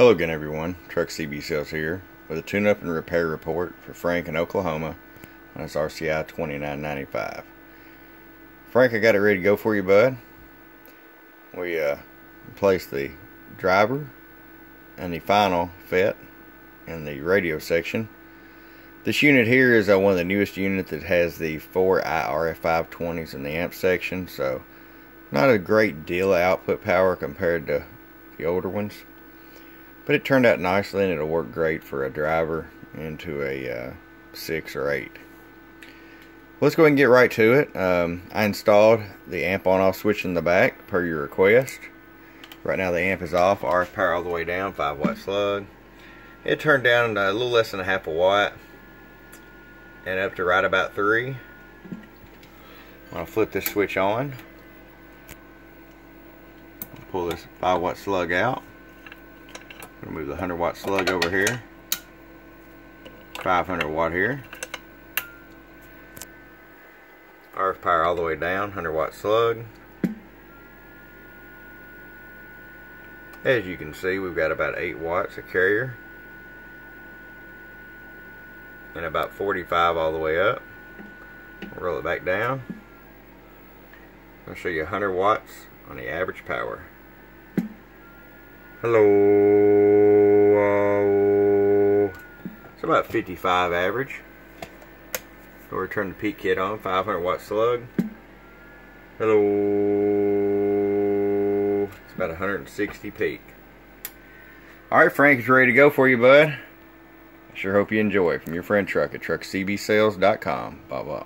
Hello again everyone, Truck CB Sales here with a tune-up and repair report for Frank in Oklahoma on his RCI-2995. Frank, I got it ready to go for you, bud. We replaced the driver and the final FET in the radio section. This unit here is one of the newest units that has the 4 IRF520s in the amp section, so not a great deal of output power compared to the older ones. But it turned out nicely and it'll work great for a driver into a 6 or 8. Let's go ahead and get right to it. I installed the amp on off switch in the back per your request. Right now the amp is off, RF power all the way down, 5-watt slug. It turned down a little less than a half a watt and up to right about 3. I'm going to flip this switch on. Pull this 5-watt slug out. I'm going to move the 100-watt slug over here. 500-watt here. RF power all the way down, 100-watt slug. As you can see, we've got about 8 watts of carrier. And about 45 all the way up. We'll roll it back down. I'll show you 100 watts on the average power. Hello. It's about 55 average. We'll return the peak kit on, 500-watt slug. Hello. It's about 160 peak. Alright, Frank is ready to go for you, bud. I sure hope you enjoy. From your friend Truck at truckcbsales.com. Bye bye.